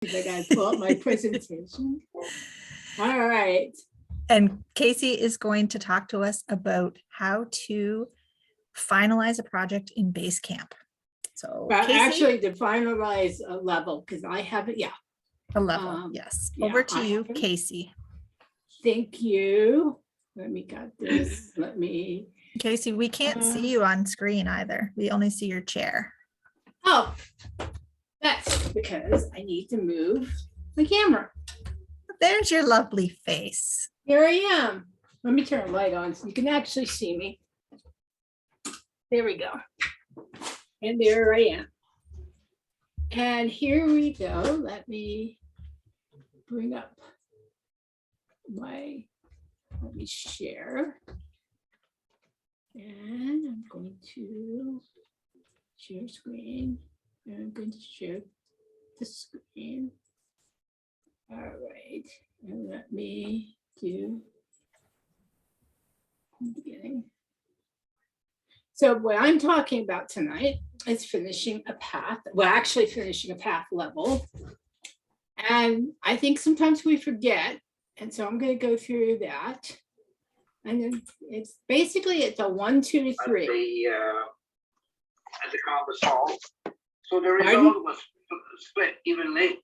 I gotta pull up my presentation. All right. And Casey is going to talk to us about how to finalize a project in Basecamp. So Well, Casey, actually, to finalize a level, because I haven't, yeah. a level, yes. Yeah, Over to I you, haven't. Casey. Thank you. Let me got this. Let me. Casey, we can't see you on screen either. We only see your chair. Oh, that's because I need to move the camera. There's your lovely face. Here I am. Let me turn a light on so you can actually see me. There we go. And there I am. And here we go. Let me bring up my, let me share. And I'm going to share screen. And I'm going to share the screen. All right. And let me do the beginning. So what I'm talking about tonight is finishing a path, well, actually finishing a path level. And I think sometimes we forget. And so I'm going to go through that. And then it's basically, it's a 1, 2, 3. At the conference hall. So the result was split evenly.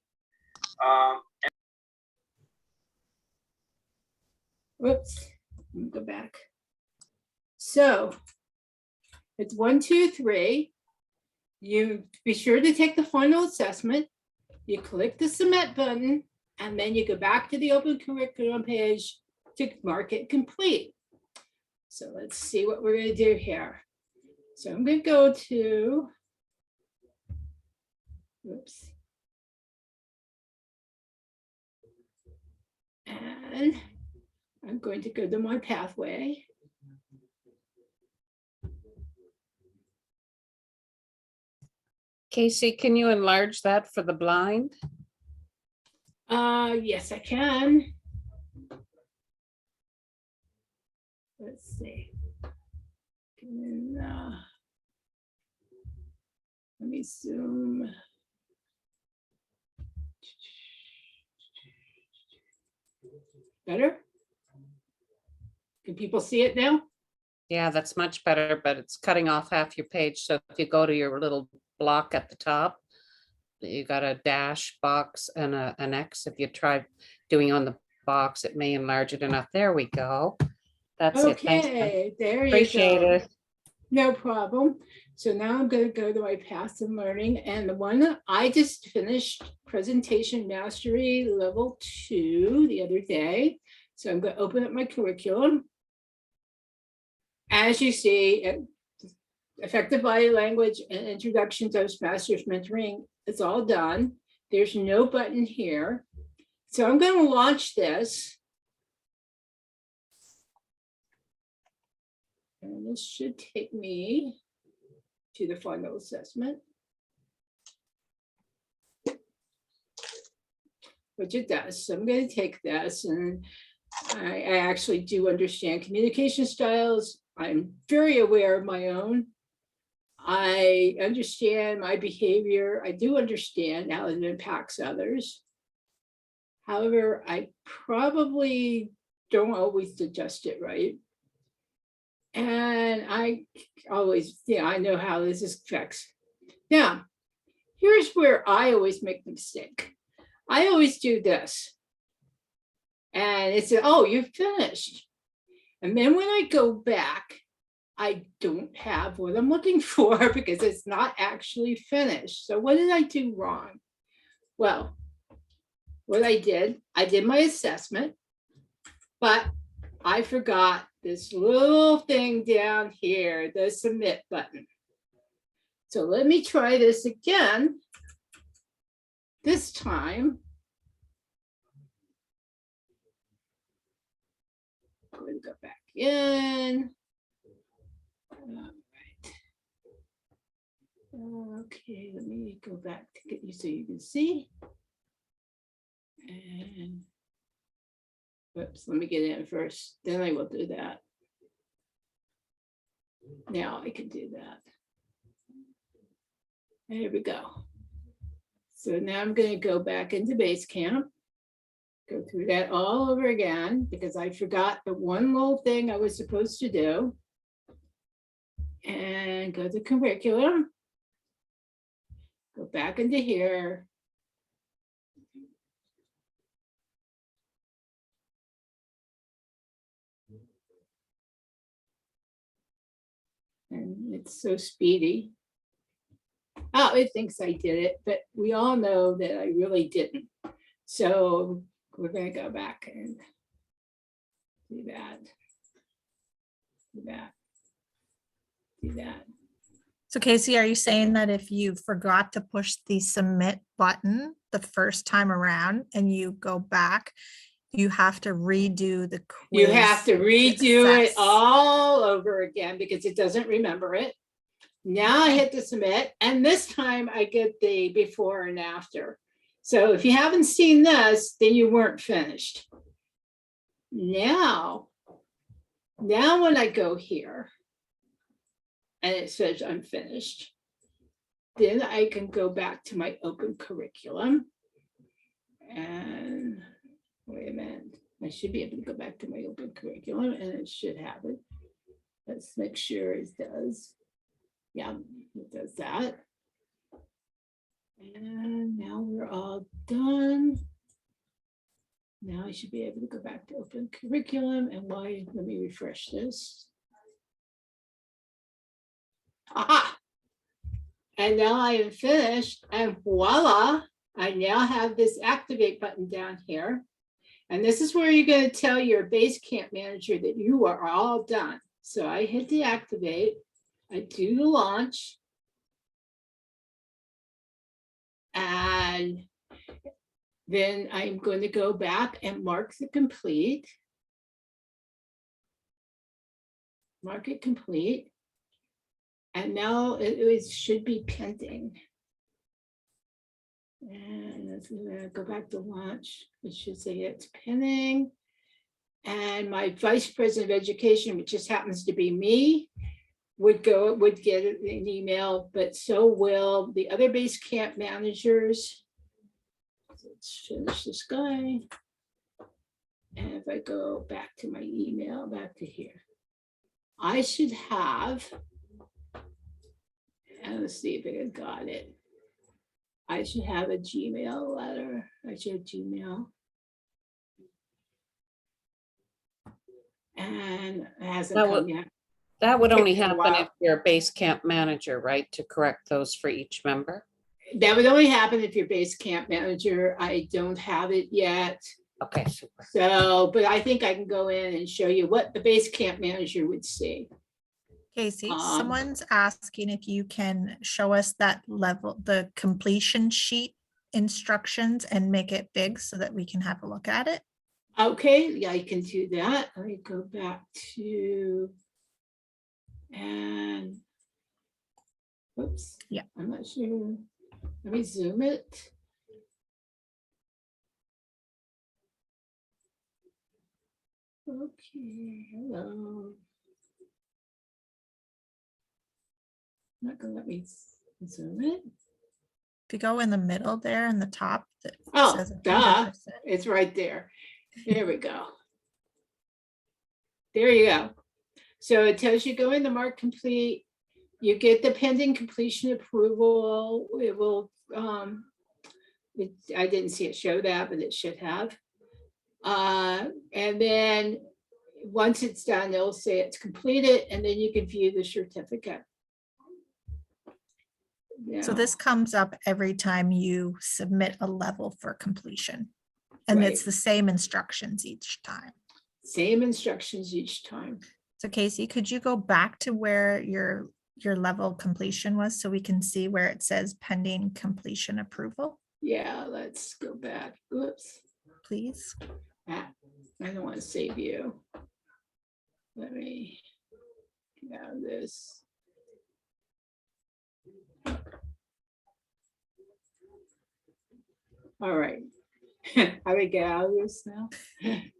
Whoops, let me go back. So it's 1, 2, 3. You be sure to take the final assessment. You click the submit button, and then you go back to the open curriculum page to mark it complete. So let's see what we're going to do here. So I'm going to go to, oops. And I'm going to go to my pathway. Casey, can you enlarge that for the blind? Yes, I can. Let's see. Let me zoom. Better? Can people see it now? Yeah, that's much better, but it's cutting off half your page. So if you go to your little block at the top, you got a dash box and an X. If you try doing on the box, it may enlarge it enough. There we go. That's it. Thanks. Okay, there you Appreciate go. it. No problem. So now I'm going to go to my Paths and Learning, and the one that I just finished presentation mastery level 2 the other day. So I'm going to open up my curriculum. As you see, effective body language and introduction to master's mentoring, it's all done. There's no button here. So I'm going to launch this. And this should take me to the final assessment, which it does. So I'm going to take this, and I actually do understand communication styles. I'm very aware of my own. I understand my behavior. I do understand how it impacts others. However, I probably don't always adjust it right. And I always, I know how this affects. Now, here's where I always make the mistake. I always do this. And it said, oh, you've finished. And then when I go back, I don't have what I'm looking for because it's not actually finished. So what did I do wrong? Well, what I did my assessment, but I forgot this little thing down here, the submit button. So let me try this again. This time, I'm going to go back in. All right. Okay, let me go back to get you so you can see. And whoops, let me get in first, then I will do that. Now I can do that. There we go. So now I'm going to go back into Basecamp. Go through that all over again because I forgot the one little thing I was supposed to do. And go to curriculum. Go back into here. And it's so speedy. Oh, it thinks I did it, but we all know that I really didn't. So we're going to go back and do that. Do that. Do that. So Casey, are you saying that if you forgot to push the submit button the first time around and you go back, you have to redo the quiz? You have to redo it success? all over again because it doesn't remember it. Now I hit the submit, and this time I get the before and after. So if you haven't seen this, then you weren't finished. Now when I go here and it says I'm finished, then I can go back to my open curriculum. And wait a minute, I should be able to go back to my open curriculum and it should have it. Let's make sure it does. Yeah, it does that. And now we're all done. Now I should be able to go back to open curriculum. And why? Let me refresh this. Aha! And now I am finished. And voila, I now have this activate button down here. And this is where you're going to tell your Basecamp manager that you are all done. So I hit the activate. I do the launch. And then I'm going to go back and mark the complete. Mark it complete. And now it should be pending. And let's go back to launch. It should say it's pending. And my vice president of education, which just happens to be me, would get an email, but so will the other Basecamp managers. Let's finish this guy. And if I go back to my email, back to here, I should have, and let's see if I got it. I should have a Gmail letter. I should have Gmail. And it hasn't come yet. That would only Takes a happen while. if you're a Basecamp manager, right? To correct those for each member? That would only happen if you're Basecamp manager. I don't have it yet. Okay, super. So, but I think I can go in and show you what the Basecamp manager would see. Casey, someone's asking if you can show us that level, the completion sheet instructions and make it big so that we can have a look at it. Okay, yeah, I can do that. Let me go back to, and, whoops. Yeah. I'm not sure. Let me zoom it. Okay, hello. Not gonna let me zoom it. If you go in the middle there in the top. That Oh, says duh. 100%. It's right there. There we go. There you go. So it tells you go in the mark complete. You get the pending completion approval. It will, I didn't see it show that, but it should have. And then once it's done, it'll say it's completed, and then you can view the certificate. So Yeah. this comes up every time you submit a level for completion. And it's Right. the same instructions each time. Same instructions each time. So Casey, could you go back to where your level completion was so we can see where it says pending completion approval, Yeah, let's go back. Oops. please? I don't want to save you. Let me get out of this. All right. How do we get out of this now? I'm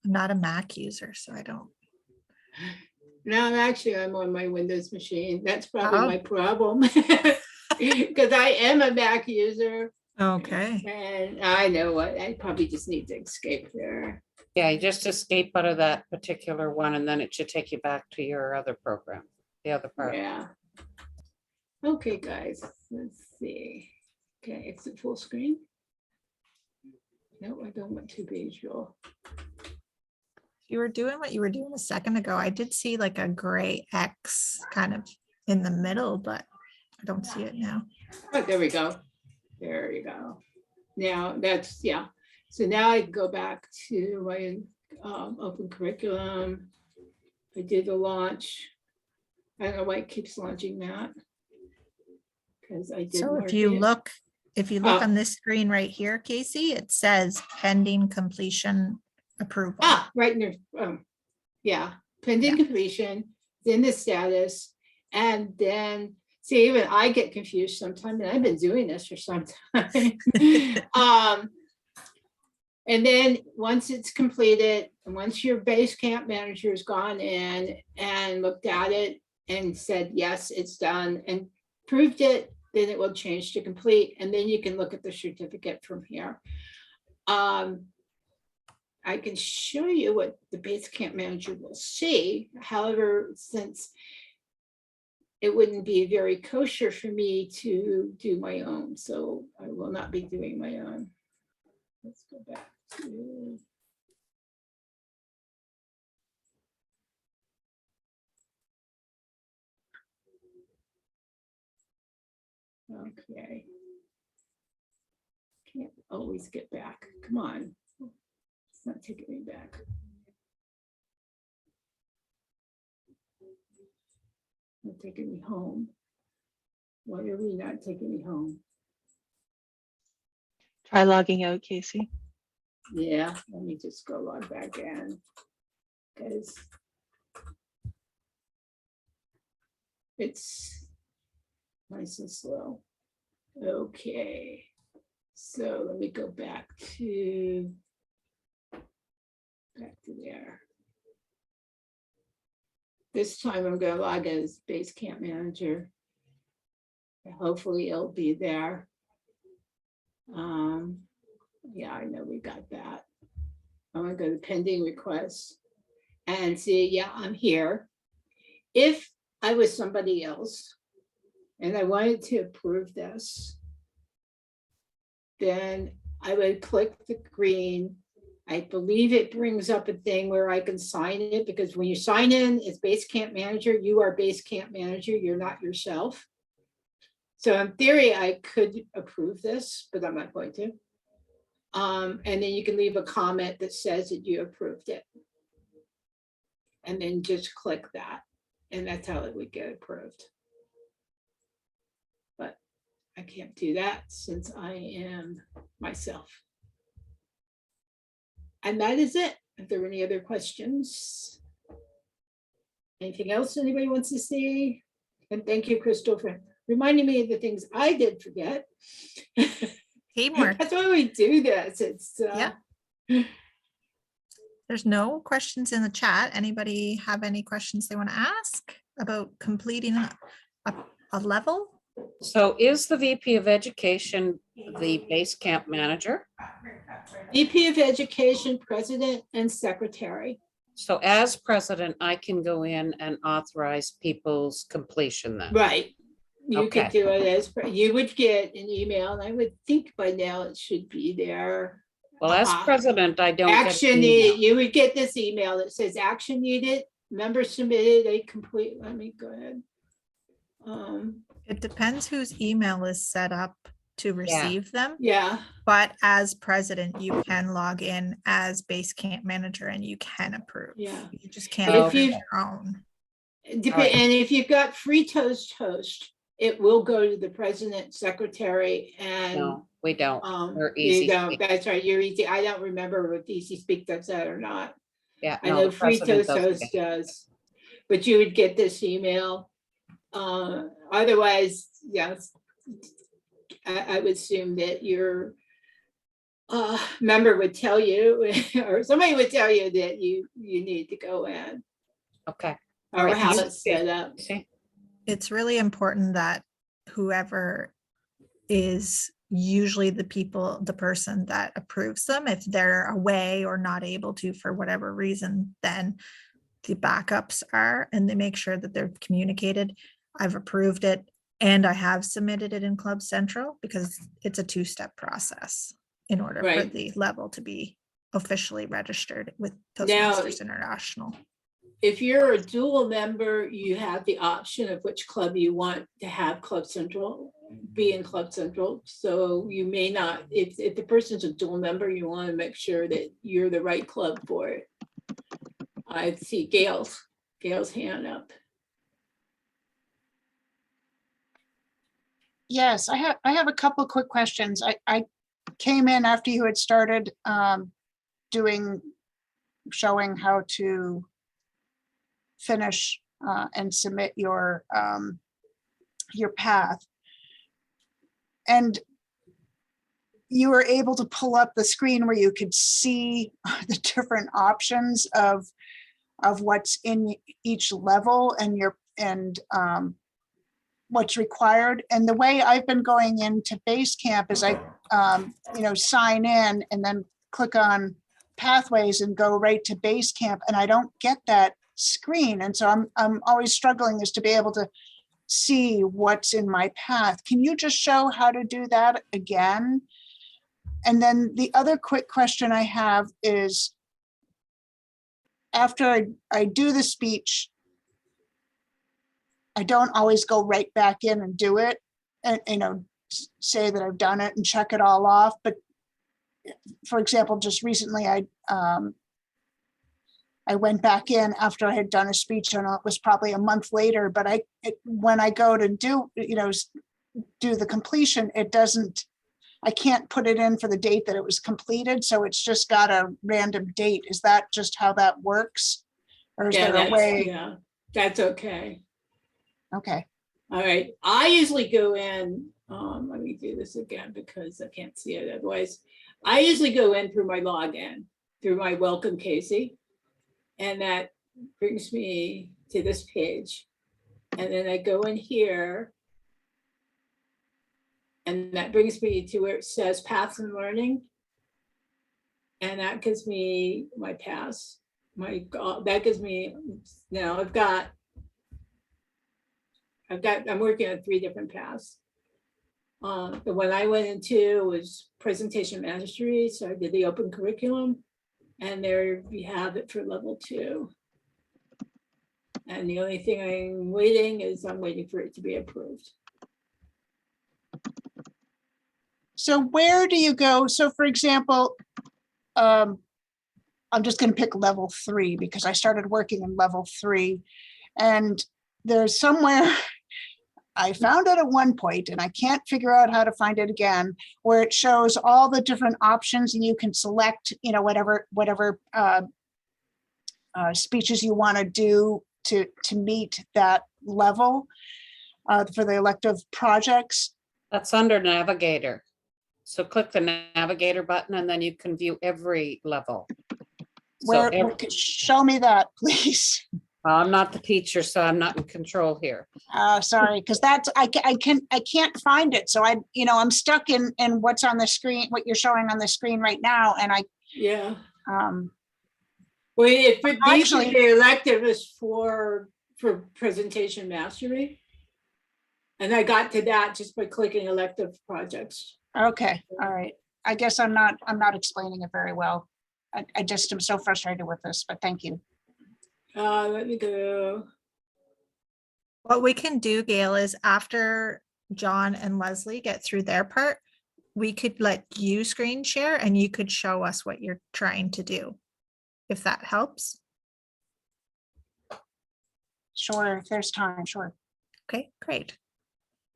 not a Mac user, so I don't. No, actually, I'm on my Windows machine. That's probably Oh. my problem. Because I am a Mac user Okay. and I know what, I probably just need to escape there. Yeah, you just escape out of that particular one and then it should take you back to your other program, the other part. Yeah. Okay, guys, let's see. Okay, exit full screen. No, I don't want to visual. You were doing what you were doing a second ago. I did see like a gray X kind of in the middle, but I don't see it now. Oh, there we go. There you go. Now that's, yeah. So now I go back to my open curriculum. I did the launch. I don't know why it keeps launching that. Because I did. So mark if you it. look, Oh. on this screen right here, Casey, it says pending completion approval. Ah, right in there. Yeah, pending completion, then the status, and then, see, even I get confused sometimes, and I've been doing this for some time. And then once it's completed, and once your Basecamp manager has gone in and looked at it and said, yes, it's done, and proved it, then it will change to complete, and then you can look at the certificate from here. I can show you what the Basecamp manager will see. However, since it wouldn't be very kosher for me to do my own, so I will not be doing my own. Let's go back to. Okay. Can't always get back. Come on. It's not taking me back. Not taking me home. Why are we not taking me home? Try logging out, Casey. Yeah, let me just go log back in. Because it's nice and slow. Okay. So let me go back to there. This time I'm going to log in as Basecamp manager. Hopefully it'll be there. Yeah, I know we got that. I'm going to go to pending requests and see, yeah, I'm here. If I was somebody else and I wanted to approve this, then I would click the green. I believe it brings up a thing where I can sign it, because when you sign in as Basecamp manager, you are Basecamp manager, you're not yourself. So in theory, I could approve this, but I'm not going to. And then you can leave a comment that says that you approved it. And then just click that. And that's how it would get approved. But I can't do that since I am myself. And that is it. If there are any other questions. Anything else anybody wants to see? And thank you, Crystal, for reminding me of the things I did forget. Teamwork. That's why we do this. It's Yeah. There's no questions in the chat. Anybody have any questions they want to ask about completing a level? So is the VP of Education the Basecamp manager? VP of Education, President and Secretary. So as president, I can go in and authorize people's completion then? Right. You could Okay. do it as, you would get an email, and I would think by now it should be there. Well, as president, I don't. get an Action email. needed, you would get this email that says action needed, members submitted a complete, let me go ahead. It depends whose email is set up to receive them. Yeah, But as president, you can log in as Basecamp manager and you can approve. yeah. You just can't If approve you- your own. And right. if you've got free toast host, it will go to the president, secretary, and No, we don't. We're you easy. don't, Speak. that's right, you're easy. I don't remember if Easy Speak does that or not. Yeah. I no, know the Free president Toast doesn't Host get- does, but you would get this email. Otherwise, yes, I would assume that your member would tell you, or somebody would tell you that you need to go in, Okay. or Right. how You- it's set up. See? It's really important that whoever is usually the person that approves them. If they're away or not able to for whatever reason, then the backups are, and they make sure that they're communicated. I've approved it and I have submitted it in Club Central because it's a two-step process in order for Right. the level to be officially registered with Now- Toastmasters International. If you're a dual member, you have the option of which club you want to have Club Central, be in Club Central. So you may not, if the person's a dual member, you want to make sure that you're the right club for it. I see Gail's hand up. Yes, I have a couple of quick questions. I came in after you had started showing how to finish and submit your path. And you were able to pull up the screen where you could see the different options of what's in each level and what's required. And the way I've been going into Basecamp is I sign in and then click on pathways and go right to Basecamp, and I don't get that screen. And so I'm always struggling as to be able to see what's in my path. Can you just show how to do that again? And then the other quick question I have is, after I do the speech, I don't always go right back in and do it and, say that I've done it and check it all off. But for example, just recently, I went back in after I had done a speech, and it was probably a month later, but when I go to do the completion, I can't put it in for the date that it was completed. So it's just got a random date. Is that just how that works? Or is there a way? Yeah, that's okay. Okay. All right, I usually go in, let me do this again because I can't see it otherwise. I usually go in through my login, through my welcome Casey. And that brings me to this page. And then I go in here. And that brings me to where it says paths and learning. And that gives me my paths. That gives me, now I'm working on 3 different paths. The one I went into was presentation mastery. So I did the open curriculum, and there we have it for level 2. And the only thing I'm waiting for it to be approved. So where do you go? So for example, I'm just going to pick level 3 because I started working in level 3, and there's somewhere I found it at one point, and I can't figure out how to find it again, where it shows all the different options, and you can select, whatever speeches you want to do to meet that level for the elective projects. That's under Navigator. So click the Navigator button and then you can view every level. So Show me that, please. I'm not the teacher, so I'm not in control here. Sorry, because I can't find it. So I'm stuck in what's on the screen, what you're showing on the screen right now. And Yeah. Well, basically the elective is for presentation mastery. And I got to that just by clicking elective projects. okay, all right. I guess I'm not explaining it very well. I just am so frustrated with this, but thank you. Let me go. What we can do, Gail, is after John and Leslie get through their part, we could let you screen share and you could show us what you're trying to do, if that helps. Sure, if there's time, sure. Okay, great.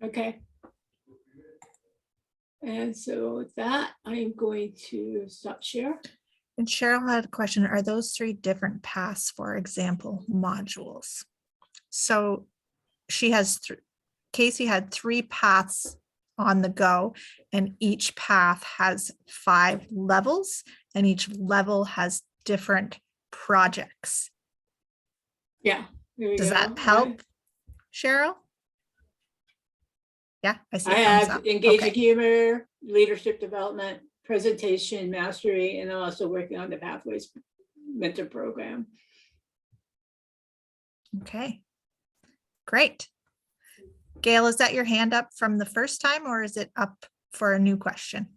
Okay. And so with that, I'm going to stop share. And Cheryl had a question. Are those 3 different paths, for example, modules? So she has Casey had 3 paths on the go, and each path has 5 levels, and each level has different projects. Yeah. Does that help, Cheryl? Yeah, I see. I a thumbs have up. engaging Okay. humor, leadership development, presentation mastery, and I'm also working on the Pathways mentor program. Okay. Great. Gail, is that your hand up from the first time or is it up for a new question?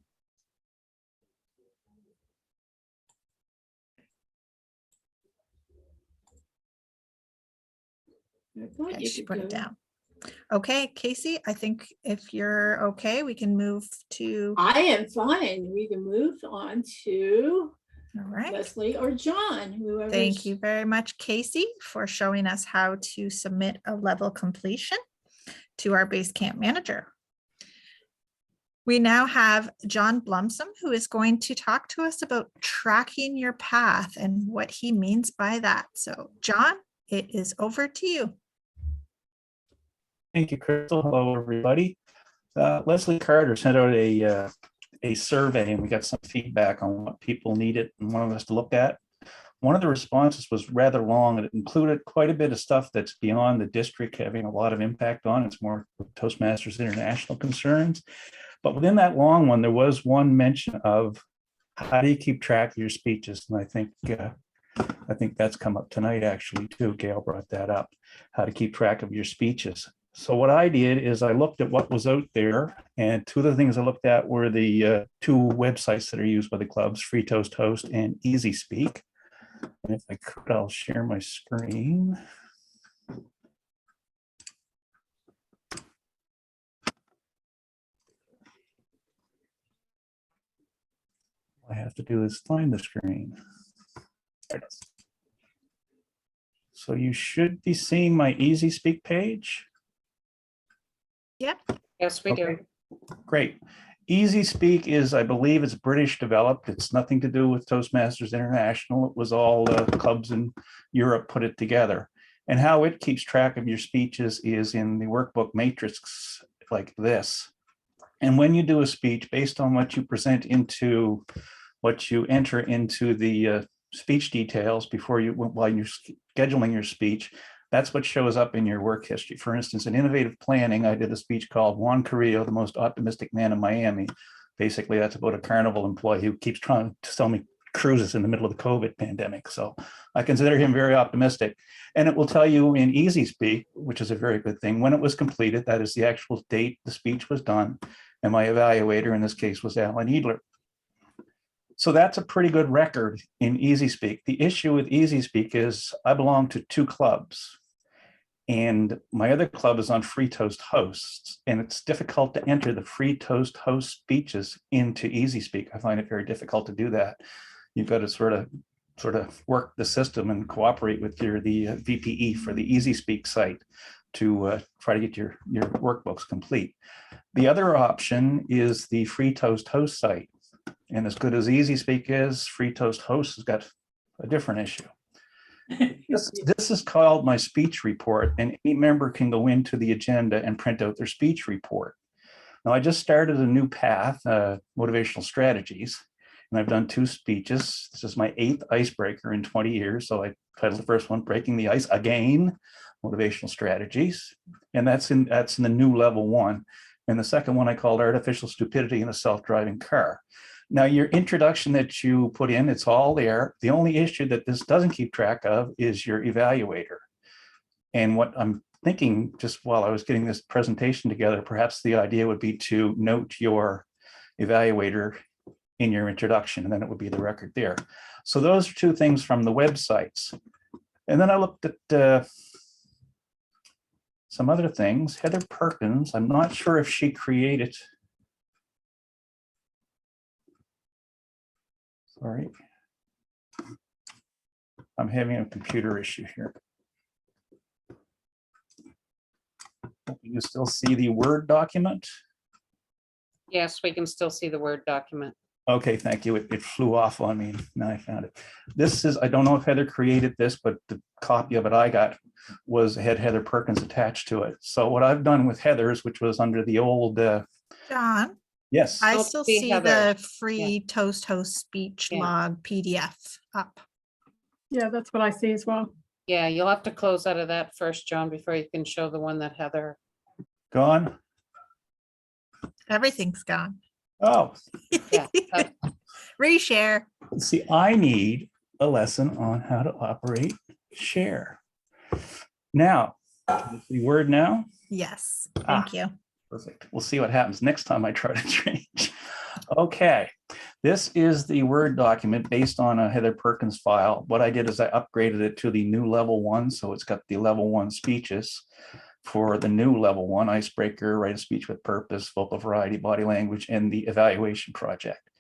I thought Okay, you she could put it go. down. Okay, Casey, I think if you're okay, we can move to, I am fine. We can move on to all right. Leslie or John, whoever. Thank you very much, Casey, for showing us how to submit a level completion to our Basecamp manager. We now have John Blumsom, who is going to talk to us about tracking your path and what he means by that. So John, it is over to you. Thank you, Crystal. Hello, everybody. Leslie Carter sent out a survey and we got some feedback on what people needed and wanted us to look at. One of the responses was rather long and it included quite a bit of stuff that's beyond the district having a lot of impact on. It's more Toastmasters International concerns. But within that long one, there was one mention of how do you keep track of your speeches? And I think that's come up tonight actually too. Gail brought that up, how to keep track of your speeches. So what I did is I looked at what was out there, and two of the things I looked at were the two websites that are used by the clubs, Free Toast Host and Easy Speak. And if I could, I'll share my screen. All I have to do is find the screen. There it is. So you should be seeing my Easy Speak page. Yep. Yes, we do. Great. Easy Speak is, I believe it's British developed. It's nothing to do with Toastmasters International. It was all clubs in Europe put it together. And how it keeps track of your speeches is in the workbook matrix like this. And when you do a speech, based on what you present into, what you enter into the speech details before you, while you're scheduling your speech, that's what shows up in your work history. For instance, in innovative planning, I did a speech called Juan Carrillo, the most optimistic man in Miami. Basically, that's about a Carnival employee who keeps trying to sell me cruises in the middle of the COVID pandemic. So I consider him very optimistic. And it will tell you in Easy Speak, which is a very good thing, when it was completed, that is the actual date the speech was done. And my evaluator in this case was Alan Edler. So that's a pretty good record in Easy Speak. The issue with Easy Speak is I belong to two clubs. And my other club is on Free Toast Hosts, and it's difficult to enter the Free Toast Host speeches into Easy Speak. I find it very difficult to do that. You've got to sort of work the system and cooperate with the VPE for the Easy Speak site to try to get your workbooks complete. The other option is the Free Toast Host site. And as good as Easy Speak is, Free Toast Host has got a different issue. This is called my speech report, and any member can go into the agenda and print out their speech report. Now, I just started a new path, motivational strategies, and I've done 2 speeches. This is my 8th icebreaker in 20 years. So I titled the first one, Breaking the Ice Again, Motivational Strategies. And that's in the new level 1. And the second one I called Artificial Stupidity in a Self-Driving Car. Now, your introduction that you put in, it's all there. The only issue that this doesn't keep track of is your evaluator. And what I'm thinking, just while I was getting this presentation together, perhaps the idea would be to note your evaluator in your introduction, and then it would be the record there. So those are 2 things from the websites. And then I looked at some other things. Heather Perkins, I'm not sure if she created. Sorry. I'm having a computer issue here. You still see the Word document? Yes, we can still see the Word document. Okay, thank you. It flew off on me. Now I found it. This is, I don't know if Heather created this, but the copy of it I got had Heather Perkins attached to it. So what I've done with Heather's, which was under the old, John, yes. I Don't still see see Heather. the free Toast Host speech Yeah. log PDF up. Yeah, that's what I see as well. Yeah, you'll have to close out of that first, John, before you can show the one that Heather. Gone? Everything's gone. Oh, Yeah. Reshare. see, I need a lesson on how to operate share. Now, the word now. Yes, Ah. thank you. Perfect. We'll see what happens next time I try to change. Okay, this is the Word document based on a Heather Perkins file. What I did is I upgraded it to the new level 1, so it's got the level 1 speeches for the new level 1, icebreaker, write a speech with purpose, vocal variety, body language, and the evaluation project.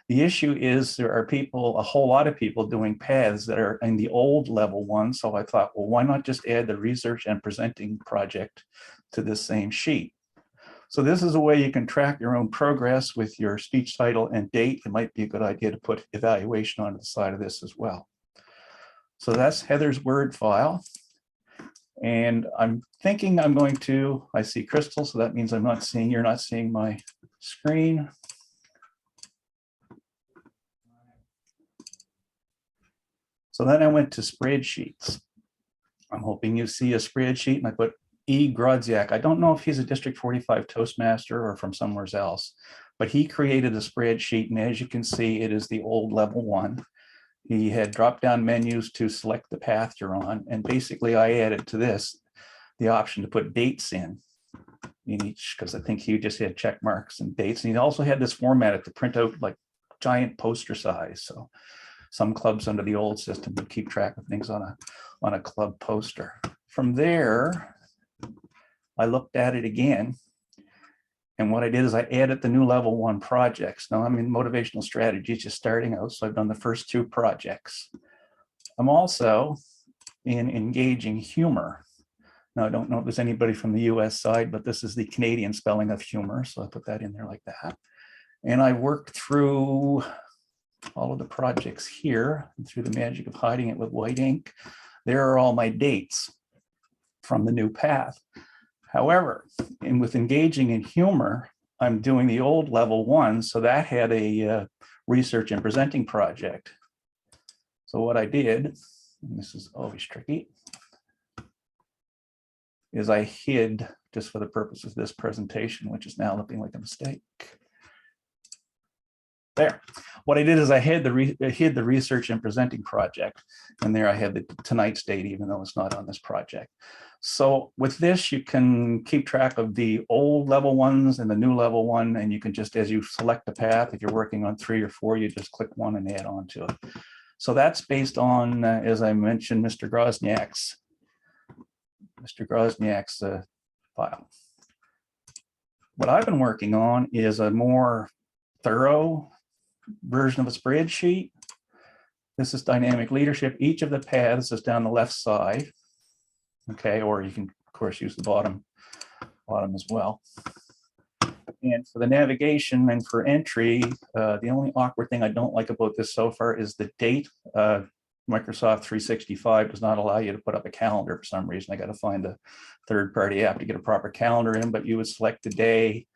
The issue is there are people, a whole lot of people doing paths that are in the old level 1. So I thought, well, why not just add the research and presenting project to this same sheet? So this is a way you can track your own progress with your speech title and date. It might be a good idea to put evaluation onto the side of this as well. So that's Heather's Word file. And I'm thinking I'm going to, I see Crystal, so that means I'm not seeing, you're not seeing my screen. So then I went to spreadsheets. I'm hoping you see a spreadsheet, and I put E. Grodziak. I don't know if he's a District 45 Toastmaster or from somewhere else, but he created a spreadsheet, and as you can see, it is the old level 1. He had drop-down menus to select the path you're on, and basically I added to this the option to put dates in each, because I think he just had check marks and dates, and he also had this formatted to print out like giant poster size. So some clubs under the old system would keep track of things on a club poster. From there, I looked at it again, and what I did is I added the new level 1 projects. Now I'm in motivational strategies, just starting out, so I've done the first 2 projects. I'm also in engaging humor. Now I don't know if there's anybody from the US side, but this is the Canadian spelling of humor, so I put that in there like that. And I worked through all of the projects here, and through the magic of hiding it with white ink. There are all my dates from the new path. However, with engaging in humor, I'm doing the old level 1, so that had a research and presenting project. So what I did, and this is always tricky, is I hid, just for the purpose of this presentation, which is now looking like a mistake. There. What I did is I hid the research and presenting project, and there I had the tonight's date, even though it's not on this project. So with this, you can keep track of the old level 1s and the new level 1, and you can just, as you select the path, if you're working on 3 or 4, you just click 1 and add on to it. So that's based on, as I mentioned, Mr. Grozniak's file. What I've been working on is a more thorough version of a spreadsheet. This is dynamic leadership. Each of the paths is down the left side. Okay, or you can, of course, use the bottom as well. And for the navigation and for entry, the only awkward thing I don't like about this so far is the date. Microsoft 365 does not allow you to put up a calendar for some reason. I got to find a third-party app to get a proper calendar in, but you would select the day,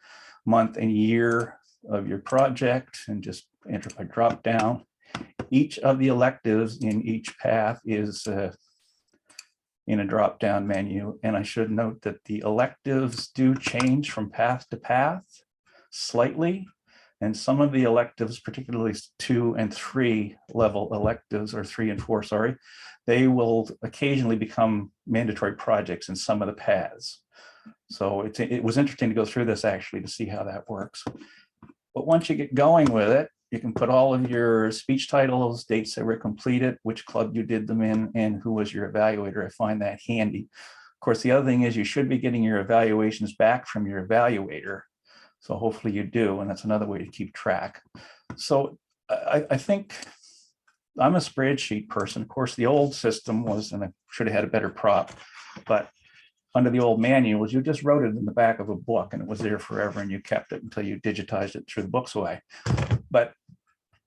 month, and year of your project and just enter by drop down. Each of the electives in each path is in a drop-down menu. And I should note that the electives do change from path to path slightly. And some of the electives, particularly 2 and 3 level electives, or 3 and 4, sorry, they will occasionally become mandatory projects in some of the paths. So it was interesting to go through this actually to see how that works. But once you get going with it, you can put all of your speech titles, dates that were completed, which club you did them in, and who was your evaluator. I find that handy. Of course, the other thing is you should be getting your evaluations back from your evaluator. So hopefully you do, and that's another way to keep track. So I think I'm a spreadsheet person. Of course, the old system was, and I should have had a better prop, but under the old manuals, you just wrote it in the back of a book and it was there forever and you kept it until you digitized it through the books away. But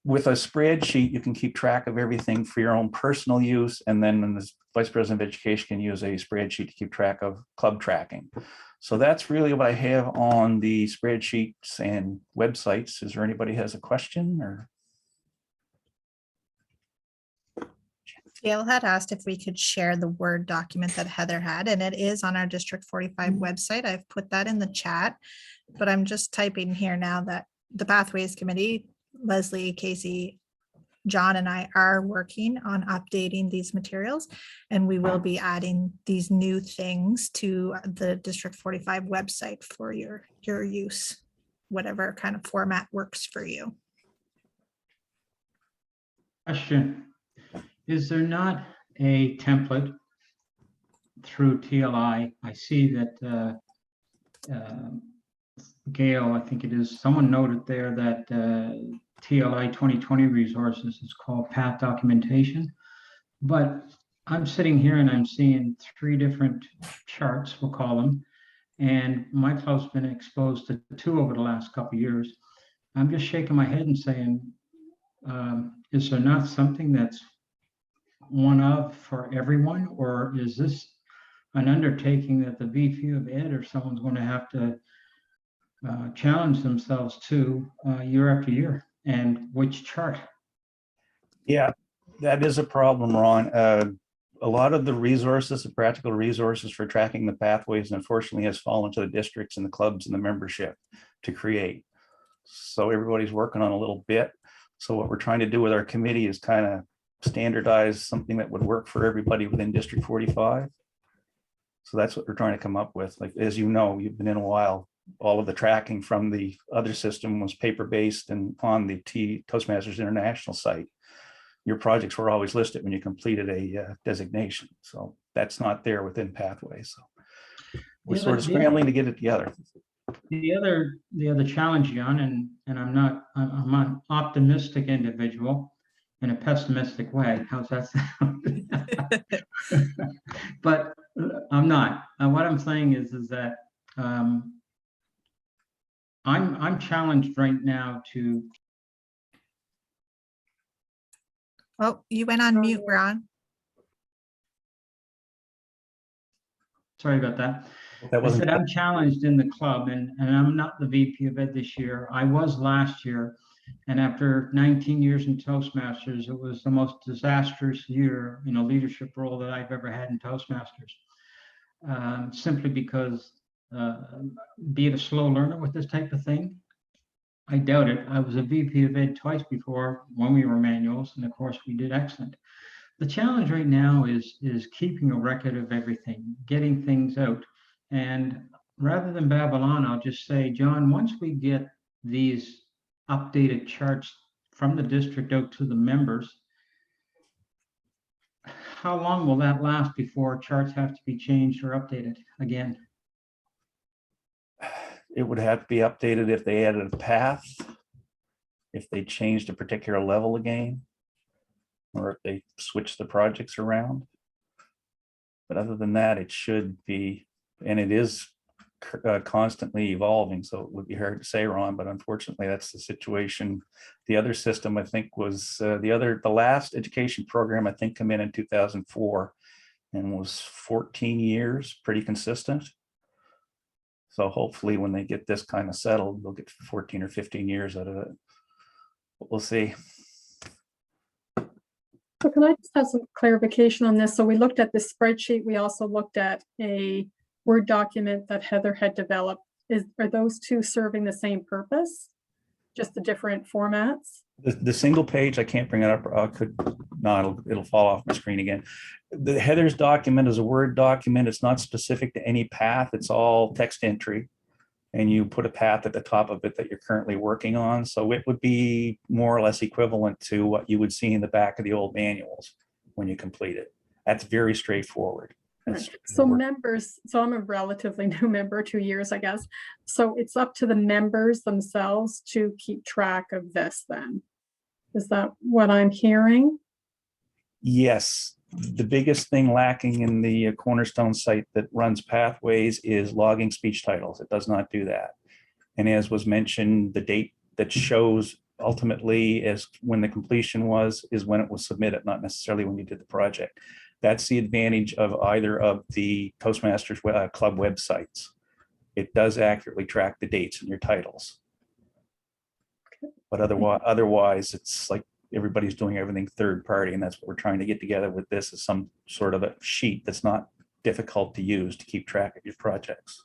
with a spreadsheet, you can keep track of everything for your own personal use. And then the Vice President of Education can use a spreadsheet to keep track of club tracking. So that's really what I have on the spreadsheets and websites. Is there anybody has a question or? Gail had asked if we could share the Word document that Heather had, and it is on our District 45 website. I've put that in the chat, but I'm just typing here now that the Pathways Committee, Leslie, Casey, John and I are working on updating these materials, and we will be adding these new things to the District 45 website for your use, whatever kind of format works for you. Question, is there not a template through TLI? I see that Gail, I think it is, someone noted there that TLI 2020 resources is called path documentation. But I'm sitting here and I'm seeing 3 different charts, we'll call them. And my club's been exposed to 2 over the last couple of years. I'm just shaking my head and saying, is there not something that's one of for everyone, or is this an undertaking that the VP of Ed or someone's going to have to challenge themselves to year after year? And which chart? Yeah, that is a problem, Ron. A lot of the resources, the practical resources for tracking the pathways, unfortunately, has fallen to the districts and the clubs and the membership to create. So everybody's working on a little bit. So what we're trying to do with our committee is kind of standardize something that would work for everybody within District 45. So that's what we're trying to come up with. Like, as you know, you've been in a while, all of the tracking from the other system was paper-based and on the Toastmasters International site. Your projects were always listed when you completed a designation. So that's not there within Pathways. So we're sort of scrambling to get it together. The other challenge, John, and I'm an optimistic individual in a pessimistic way. How's that sound? But I'm not. What I'm saying is that I'm challenged right now to. Oh, you went on mute, Ron. Sorry about that. That I said wasn't. I'm challenged in the club, and I'm not the VP of Ed this year. I was last year, and after 19 years in Toastmasters, it was the most disastrous year in a leadership role that I've ever had in Toastmasters. Simply because, be it a slow learner with this type of thing, I doubt it. I was a VP of Ed twice before when we were manuals, and of course we did excellent. The challenge right now is keeping a record of everything, getting things out. And rather than babble on, I'll just say, John, once we get these updated charts from the district out to the members, how long will that last before charts have to be changed or updated again? It would have to be updated if they added a path, if they changed a particular level again, or if they switch the projects around. But other than that, it should be, and it is constantly evolving. So it would be hard to say, Ron, but unfortunately that's the situation. The other system, I think, was the last education program, I think, come in 2004 and was 14 years, pretty consistent. So hopefully when they get this kind of settled, they'll get 14 or 15 years out of it. But we'll see. So can I just have some clarification on this? So we looked at this spreadsheet. We also looked at a Word document that Heather had developed. Are those two serving the same purpose? Just the different formats? The single page, I can't bring it up. I could not, it'll fall off my screen again. The Heather's document is a Word document. It's not specific to any path. It's all text entry. And you put a path at the top of it that you're currently working on. So it would be more or less equivalent to what you would see in the back of the old manuals when you complete it. That's very straightforward. Right. So members, so I'm a relatively new member, 2 years, I guess. So it's up to the members themselves to keep track of this then. Is that what I'm hearing? Yes. The biggest thing lacking in the Cornerstone site that runs Pathways is logging speech titles. It does not do that. And as was mentioned, the date that shows ultimately as when the completion was is when it was submitted, not necessarily when you did the project. That's the advantage of either of the Toastmasters club websites. It does accurately track the dates in your titles. But otherwise it's like everybody's doing everything third party, and that's what we're trying to get together with this, is some sort of a sheet that's not difficult to use to keep track of your projects.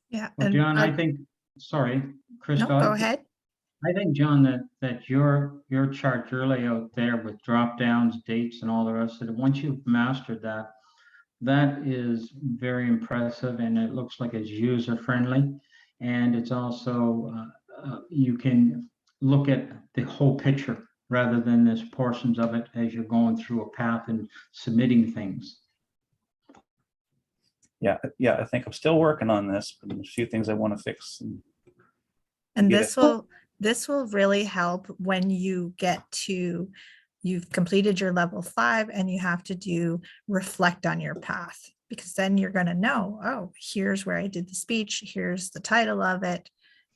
Yeah. Well, and John, I think, sorry, No, Christoph. go ahead. I think, John, that your chart, your layout there with drop downs, dates and all the rest of it, once you've mastered that, that is very impressive, and it looks like it's user friendly. And it's also, you can look at the whole picture rather than this portions of it as you're going through a path and submitting things. Yeah, I think I'm still working on this, but there's a few things I want to fix. And get this will really help when you get to, you've completed your level 5 and you have to do reflect on your path, because then you're going to know, oh, here's where I did the speech, here's the title of it,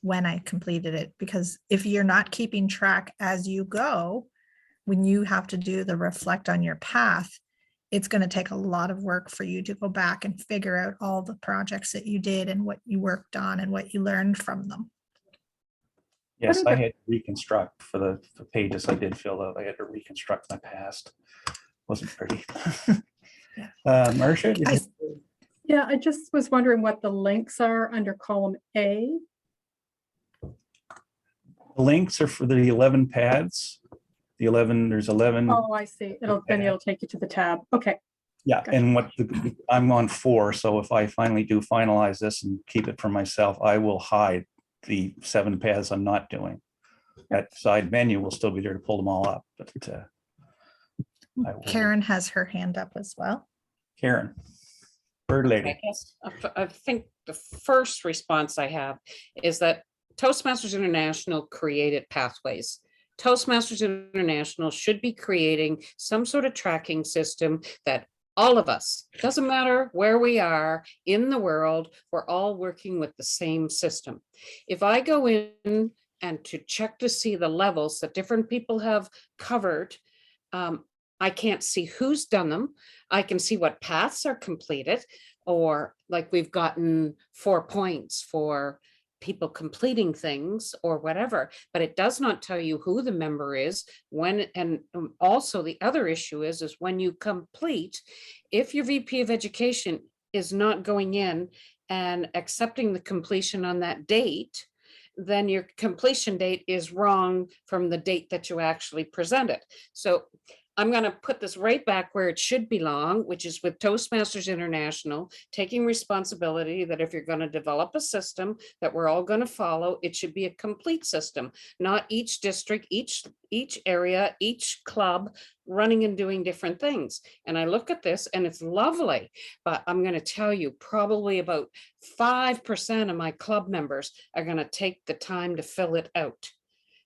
when I completed it. Because if you're not keeping track as you go, when you have to do the reflect on your path, it's going to take a lot of work for you to go back and figure out all the projects that you did and what you worked on and what you learned from them. Yes, What are I the- had to reconstruct for the pages I did fill out. I had to reconstruct my past. Wasn't pretty. Yeah. Marcia, did I- you- Yeah, I just was wondering what the links are under column A. the links are for the 11 pads. The 11, there's 11. Oh, I see. It'll take you to the tab. Okay. Yeah, Gotcha. and I'm on 4, so if I finally do finalize this and keep it for myself, I will hide the 7 paths I'm not doing. That side menu will still be there to pull them all up, but I will- Karen has her hand up as well. Karen, bird lady. I guess, I think the first response I have is that Toastmasters International created pathways. Toastmasters International should be creating some sort of tracking system that all of us, doesn't matter where we are in the world, we're all working with the same system. If I go in and to check to see the levels that different people have covered, I can't see who's done them. I can see what paths are completed, or like we've gotten 4 points for people completing things or whatever, but it does not tell you who the member is when. And also the other issue is when you complete, if your VP of Education is not going in and accepting the completion on that date, then your completion date is wrong from the date that you actually presented. So I'm going to put this right back where it should belong, which is with Toastmasters International, taking responsibility that if you're going to develop a system that we're all going to follow, it should be a complete system, not each district, each area, each club running and doing different things. And I look at this and it's lovely, but I'm going to tell you probably about 5% of my club members are going to take the time to fill it out.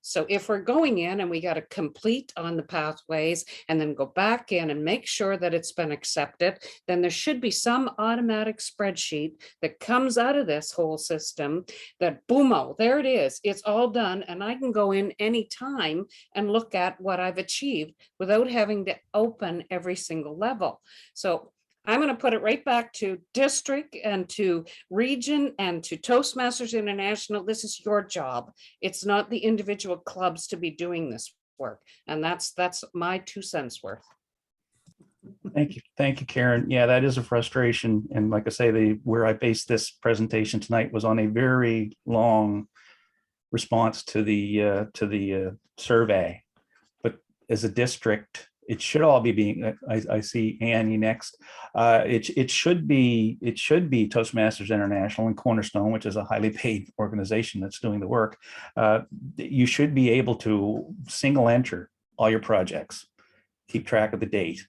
So if we're going in and we got to complete on the pathways and then go back in and make sure that it's been accepted, then there should be some automatic spreadsheet that comes out of this whole system that boom, there it is. It's all done. And I can go in anytime and look at what I've achieved without having to open every single level. So I'm going to put it right back to district and to region and to Toastmasters International. This is your job. It's not the individual clubs to be doing this work. And that's my 2 cents worth. Thank you, Karen. Yeah, that is a frustration. And like I say, where I based this presentation tonight was on a very long response to the survey. But as a district, it should all be being, I see Annie next. It should be Toastmasters International and Cornerstone, which is a highly paid organization that's doing the work. You should be able to single enter all your projects, keep track of the date.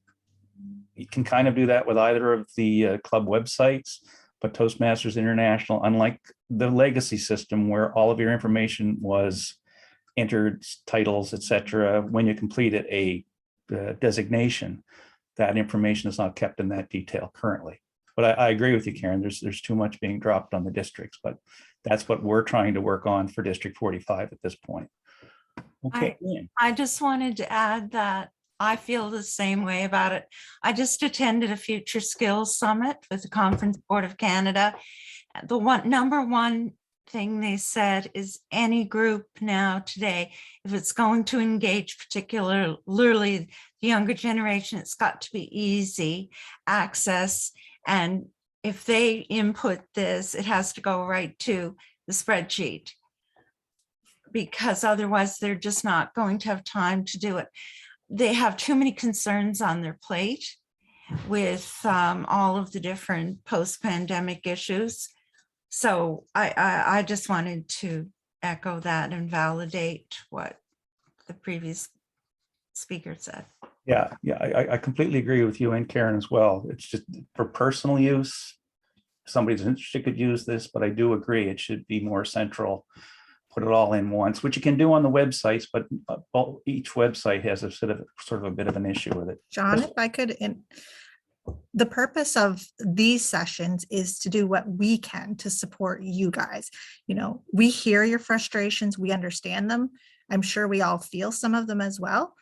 You can kind of do that with either of the club websites, but Toastmasters International, unlike the legacy system where all of your information was entered, titles, etc., when you completed a designation, that information is not kept in that detail currently. But I agree with you, Karen, there's too much being dropped on the districts, but that's what we're trying to work on for District 45 at this point. Okay. I just wanted to add that I feel the same way about it. I just attended a Future Skills Summit with the Conference Board of Canada. The number one thing they said is any group now today, if it's going to engage particularly the younger generation, it's got to be easy access. And if they input this, it has to go right to the spreadsheet, because otherwise they're just not going to have time to do it. They have too many concerns on their plate with all of the different post-pandemic issues. So I just wanted to echo that and validate what the previous speaker said. Yeah, I completely agree with you and Karen as well. It's just for personal use. If somebody's interested could use this, but I do agree it should be more central. Put it all in once, which you can do on the websites, but each website has a sort of a bit of an issue with it. John, if I could, the purpose of these sessions is to do what we can to support you guys. You know, we hear your frustrations, we understand them. I'm sure we all feel some of them as well.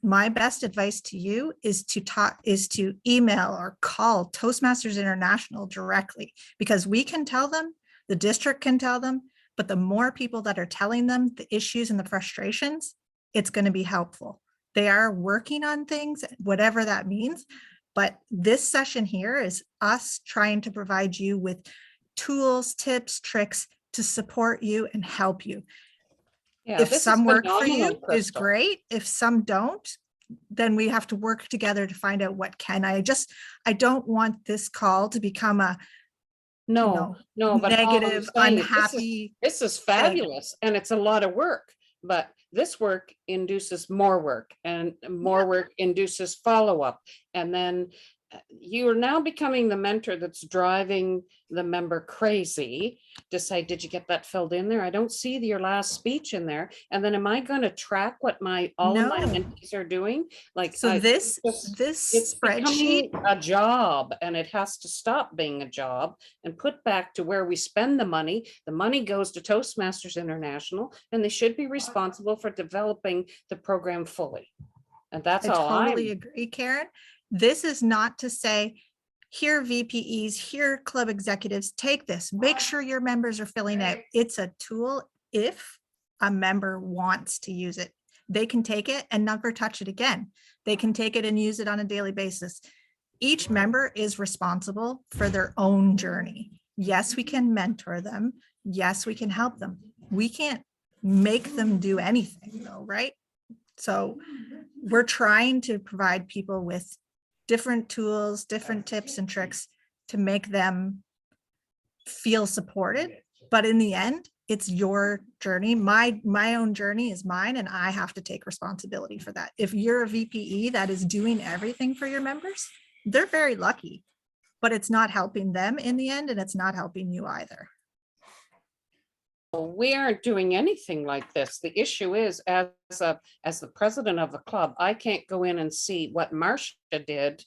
My best advice to you is to email or call Toastmasters International directly, because we can tell them, the district can tell them, but the more people that are telling them the issues and the frustrations, it's going to be helpful. They are working on things, whatever that means. But this session here is us trying to provide you with tools, tips, tricks to support you and help you. Yeah, If this is some work for phenomenal, you is Crystal. great. If some don't, then we have to work together to find out what can. I don't want this call to become a No, but all I'm negative, saying is unhappy. this is fabulous, and it's a lot of work, but this work induces more work, and more work induces follow-up. And then you are now becoming the mentor that's driving the member crazy to say, did you get that filled in there? I don't see your last speech in there. And then am I going to track what all of my No. mentees are doing? Like, So this it's spreadsheet, becoming a job, and it has to stop being a job and put back to where we spend the money. The money goes to Toastmasters International, and they should be responsible for developing the program fully. And that's I all totally agree, Karen. This is not to say, here VPEs, here club executives, take this, make sure your members are filling out. It's a tool. If a member wants to use it, they can take it and never touch it again. They can take it and use it on a daily basis. Each member is responsible for their own journey. Yes, we can mentor them. Yes, we can help them. We can't make them do anything though, right? So we're trying to provide people with different tools, different tips and tricks to make them feel supported. But in the end, it's your journey. My own journey is mine, and I have to take responsibility for that. If you're a VPE that is doing everything for your members, they're very lucky, but it's not helping them in the end, and it's not helping you either. We aren't doing anything like this. The issue is, as the president of the club, I can't go in and see what Marcia did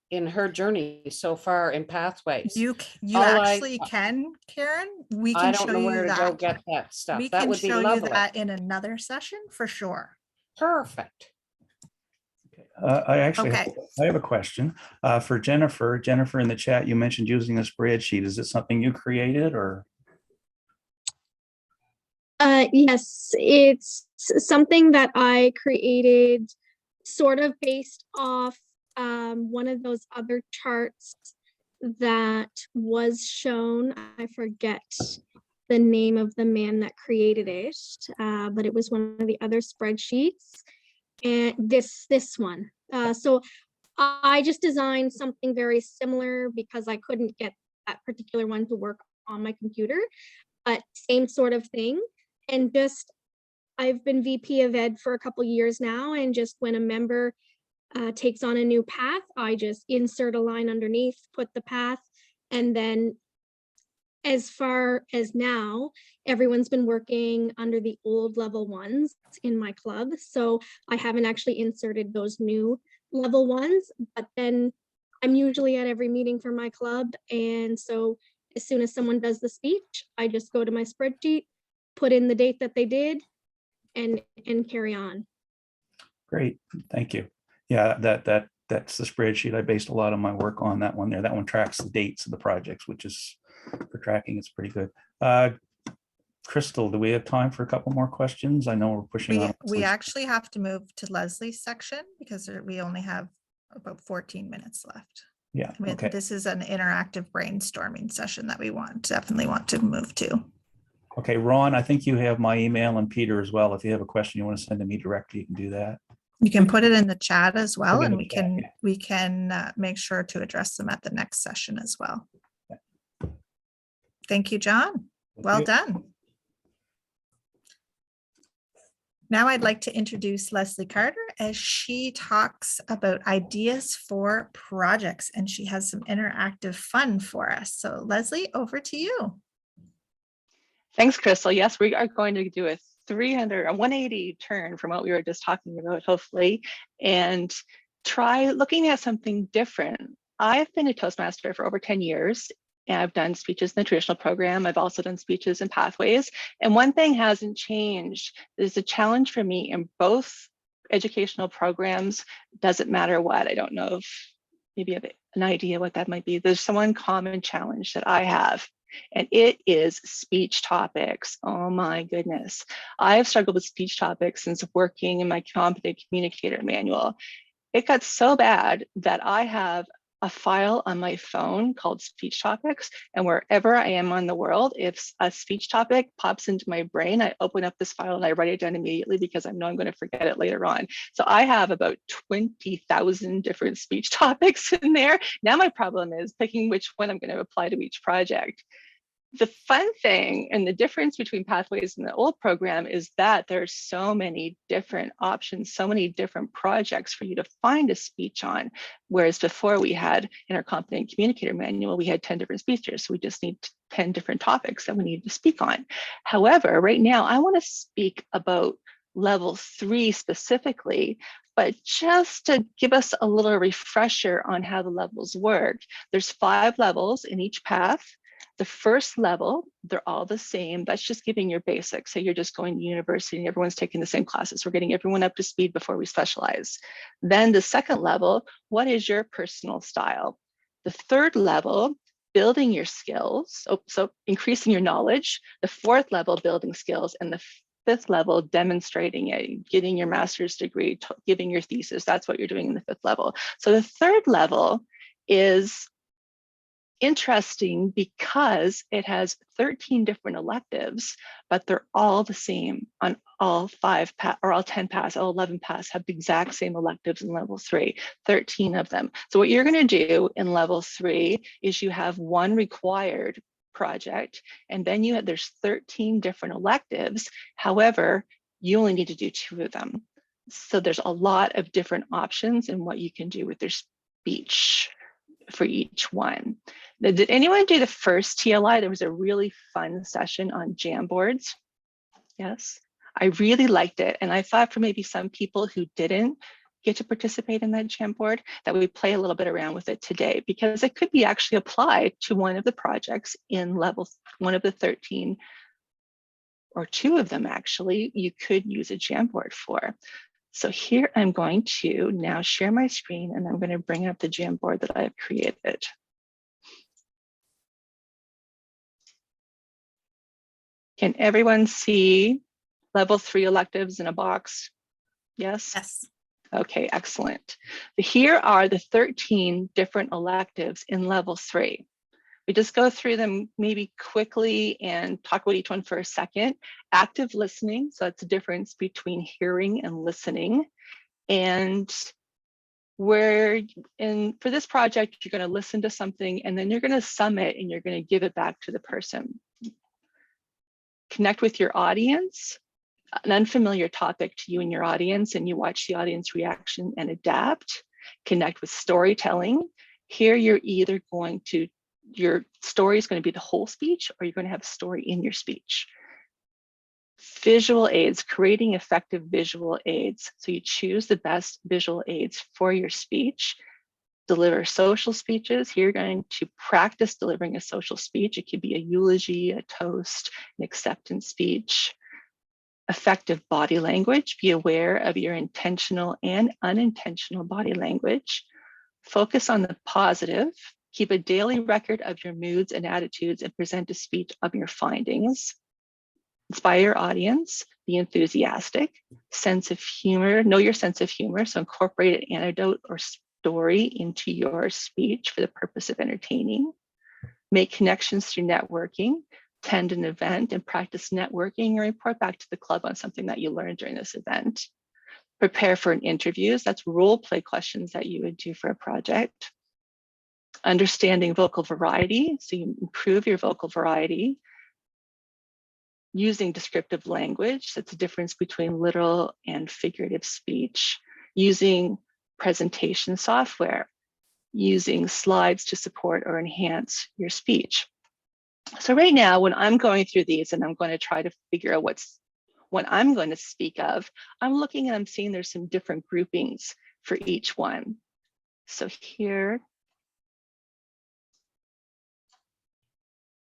in her journey so far in Pathways. You All actually can, Karen. We I can don't show know you where to go that. get that stuff. We That can would be show you lovely. that in another session for sure. Perfect. I actually, Okay. I have a question for Jennifer. Jennifer, in the chat, you mentioned using a spreadsheet. Is it something you created or? Yes, it's something that I created sort of based off one of those other charts that was shown. I forget the name of the man that created it, but it was one of the other spreadsheets. And this one. So I just designed something very similar because I couldn't get that particular one to work on my computer, but same sort of thing. And just, I've been VP of Ed for a couple years now, and just when a member takes on a new path, I just insert a line underneath, put the path, and then as far as now, everyone's been working under the old level ones in my club. So I haven't actually inserted those new level ones, but then I'm usually at every meeting for my club. And so as soon as someone does the speech, I just go to my spreadsheet, put in the date that they did, and carry on. Great, thank you. Yeah, that's the spreadsheet. I based a lot of my work on that one there. That one tracks the dates of the projects, which is for tracking. It's pretty good. Crystal, do we have time for a couple more questions? I know we're pushing on. We actually have to move to Leslie's section because we only have about 14 minutes left. Yeah, I mean, okay. this is an interactive brainstorming session that we definitely want to move to. Okay, Ron, I think you have my email, and Peter as well. If you have a question you want to send to me directly, you can do that. You can put it in the chat as well, in and the we chat, can yeah. we can make sure to address them at the next session as well. Yeah. Thank you, John. Thank Well you. done. Now I'd like to introduce Leslie Carter as she talks about ideas for projects, and she has some interactive fun for us. So Leslie, over to you. Thanks, Crystal. Yes, we are going to do a 180 turn from what we were just talking about, hopefully, and try looking at something different. I've been a Toastmaster for over 10 years. And I've done speeches in the traditional program. I've also done speeches in Pathways. And one thing hasn't changed. There's a challenge for me in both educational programs. Doesn't matter what. I don't know if maybe you have an idea what that might be. There's one common challenge that I have, and it is speech topics. Oh my goodness. I've struggled with speech topics since working in my Competent Communicator manual. It got so bad that I have a file on my phone called speech topics, and wherever I am on the world, if a speech topic pops into my brain, I open up this file and I write it down immediately because I know I'm going to forget it later on. So I have about 20,000 different speech topics in there. Now my problem is picking which one I'm going to apply to each project. The fun thing and the difference between Pathways and the old program is that there's so many different options, so many different projects for you to find a speech on. Whereas before we had in our Competent Communicator manual, we had 10 different speeches. So we just need 10 different topics that we need to speak on. However, right now I want to speak about level 3 specifically, but just to give us a little refresher on how the levels work. There's 5 levels in each path. The first level, they're all the same. That's just giving your basics. So you're just going to university and everyone's taking the same classes. We're getting everyone up to speed before we specialize. Then the second level, what is your personal style? The third level, building your skills. So increasing your knowledge. The fourth level, building skills. And the fifth level, demonstrating it, getting your master's degree, giving your thesis. That's what you're doing in the fifth level. So the third level is interesting because it has 13 different electives, but they're all the same on all 10 paths, all 11 paths have the exact same electives in level 3, 13 of them. So what you're going to do in level 3 is you have one required project, and then there's 13 different electives. However, you only need to do 2 of them. So there's a lot of different options in what you can do with your speech for each one. Now, did anyone do the first TLI? There was a really fun session on Jamboards. Yes, I really liked it. And I thought for maybe some people who didn't get to participate in that Jamboard, that we play a little bit around with it today, because it could be actually applied to one of the projects in level, one of the 13, or 2 of them actually, you could use a Jamboard for. So here I'm going to now share my screen, and I'm going to bring up the Jamboard that I have created. Can everyone see level 3 electives in a box? Yes? Yes. Okay, excellent. Here are the 13 different electives in level 3. We just go through them maybe quickly and talk about each one for a second. Active listening, so that's the difference between hearing and listening. And for this project, you're going to listen to something and then you're going to sum it and you're going to give it back to the person. Connect with your audience, an unfamiliar topic to you and your audience, and you watch the audience reaction and adapt. Connect with storytelling. Here you're either going to your story is going to be the whole speech, or you're going to have a story in your speech. Visual aids, creating effective visual aids. So you choose the best visual aids for your speech. Deliver social speeches. Here you're going to practice delivering a social speech. It could be a eulogy, a toast, an acceptance speech. Effective body language. Be aware of your intentional and unintentional body language. Focus on the positive Keep a daily record of your moods and attitudes and present a speech of your findings. Inspire your audience, be enthusiastic, sense of humor, know your sense of humor. So incorporate an anecdote or story into your speech for the purpose of entertaining. Make connections through networking, attend an event and practice networking, and report back to the club on something that you learned during this event. Prepare for interviews. That's role play questions that you would do for a project. Understanding vocal variety. So you improve your vocal variety. Using descriptive language. That's the difference between literal and figurative speech. Using presentation software. Using slides to support or enhance your speech. So right now, when I'm going through these and I'm going to try to figure out what I'm going to speak of, I'm looking and I'm seeing there's some different groupings for each one. So here,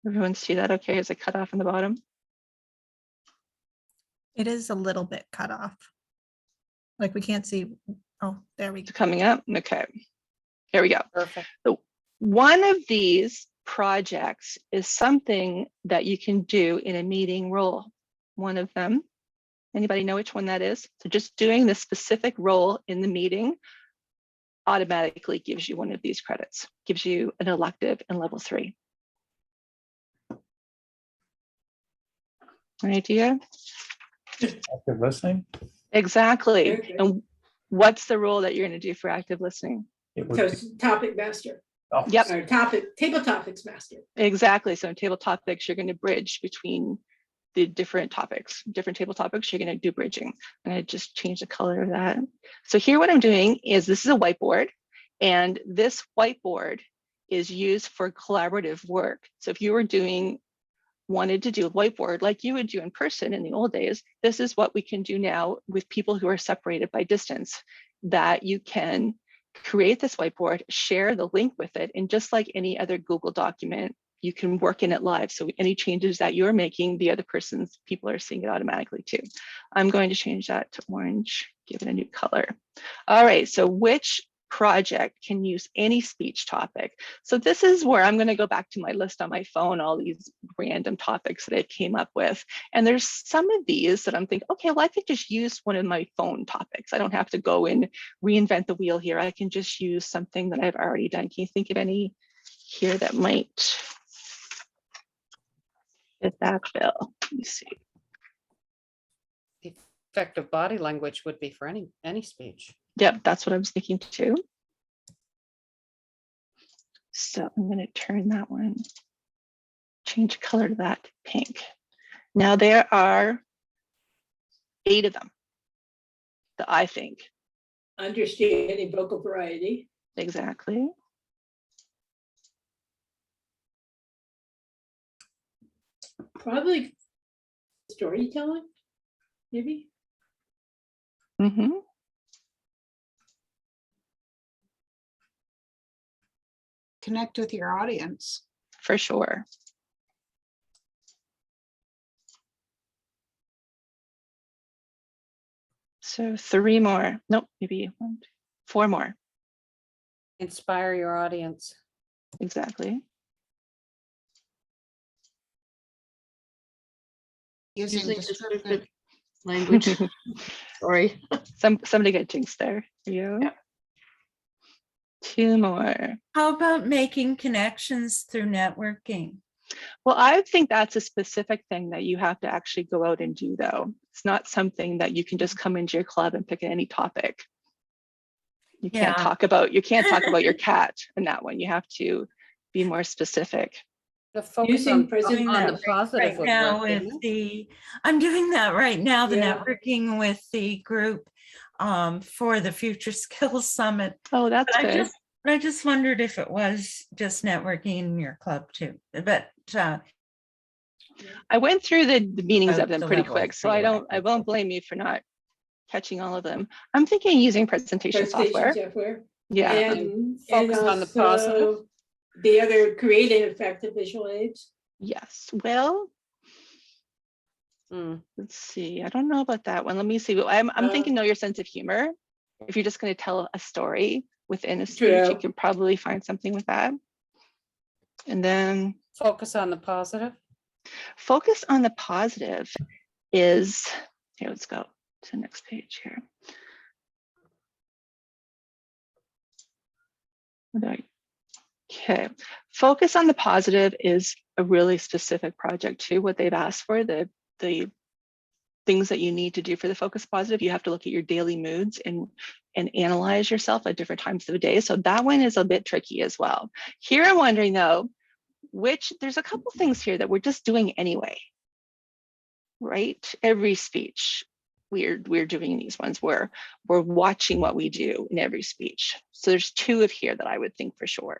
everyone see that okay? Is it cut off in the bottom? It is a little bit cut off. Like we can't see. Oh, there we go. It's coming up. Okay, here we go. Perfect. So one of these projects is something that you can do in a meeting role. One of them, anybody know which one that is? So just doing this specific role in the meeting automatically gives you one of these credits, gives you an elective in level 3. An idea? Active listening. Exactly. Okay. And what's the role that you're going to do for active listening? It would So be, it's topic master, oh, Yep. or table topics master. Exactly. So in table topics, you're going to bridge between the different topics, different table topics. You're going to do bridging. And I just change the color of that. So here, what I'm doing is this is a whiteboard, and this whiteboard is used for collaborative work. So if you were wanted to do a whiteboard like you would do in person in the old days, this is what we can do now with people who are separated by distance, that you can create this whiteboard, share the link with it, and just like any other Google document, you can work in it live. So any changes that you're making, the other person's people are seeing it automatically too. I'm going to change that to orange, give it a new color. All right, so which project can use any speech topic? So this is where I'm going to go back to my list on my phone, all these random topics that I came up with. And there's some of these that I'm thinking, okay, well, I could just use one of my phone topics. I don't have to go and reinvent the wheel here. I can just use something that I've already done. Can you think of any here that might fit that bill? Let me see. Effective body language would be for any speech. Yep, that's what I was thinking too. So I'm going to turn that one, change color to that pink. Now there are 8 of them that I think. Understanding vocal variety. Exactly. Probably storytelling, maybe. Mm-hmm. Connect with your audience. For sure. So 3 more. Nope, maybe 1, 2, 4 more. Inspire your audience. Exactly. Using descriptive. language. Sorry. Somebody got jinxed there. For you. Yeah. 2 more. How about making connections through networking? Well, I think that's a specific thing that you have to actually go out and do, though. It's not something that you can just come into your club and pick any topic. You can't talk about your cat in that one. You have to be more specific. The focus Using on present- the positive Right would now work, with wouldn't it? I'm doing that right now, the Yeah. networking with the group for the Future Skills Summit. Oh, that's But good. I just wondered if it was just networking in your club too, but I went through the meanings Oh, of them the pretty level quick, so for you, I won't blame you for not catching all of them. I'm thinking using presentation software. software. Yeah. And Focus on the positive. also the other creative effective visual aids. Yes. Well, let's see. I don't know about that one. Let me see. I'm thinking know your sense of humor. If you're just going to tell a story within a speech, you True. can probably find something with that. And then Focus on the positive. focus on the positive is, here, let's go to the next page here. Okay, focus on the positive is a really specific project too. What they've asked for, the things that you need to do for the focus positive, you have to look at your daily moods and analyze yourself at different times of the day. So that one is a bit tricky as well. Here I'm wondering though, there's a couple things here that we're just doing anyway, right? Every speech, we're doing these ones where we're watching what we do in every speech. So there's two of here that I would think for sure.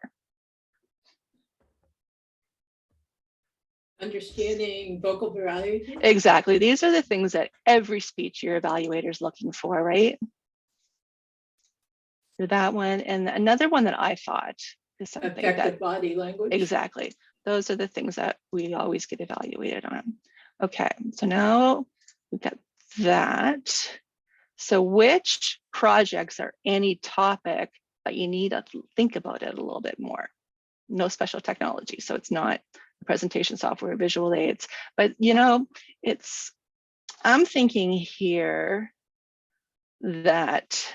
Understanding vocal variety. Exactly. These are the things that every speech your evaluator is looking for, right? So that one, and another one that I thought is something Effective that body language. exactly. Those are the things that we always get evaluated on. Okay, so now we've got that. So which projects or any topic that you need to think about it a little bit more? No special technology, so it's not presentation software, visual aids, but you know, I'm thinking here that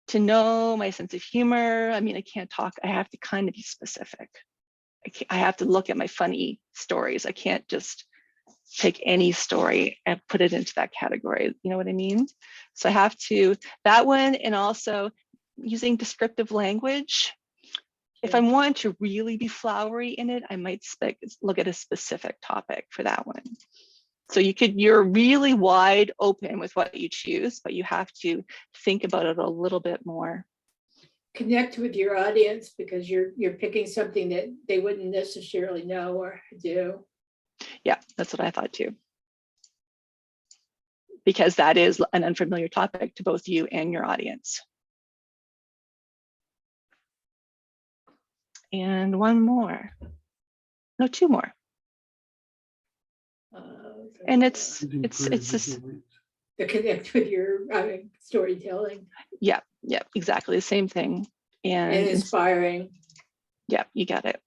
to know my sense of humor, I mean, I can't talk, I have to kind of be specific. I have to look at my funny stories. I can't just take any story and put it into that category. You know what I mean? So I have to, that one, and also using descriptive language. If I want to really be flowery in it, I might look at a specific topic for that one. So you're really wide open with what you choose, but you have to think about it a little bit more. Connect with your audience because you're picking something that they wouldn't necessarily know or do. Yeah, that's what I thought too. Because that is an unfamiliar topic to both you and your audience. And one more. No, two more. And it's this. To connect with your storytelling. Yeah, exactly the same thing. And inspiring. Yeah, you got it.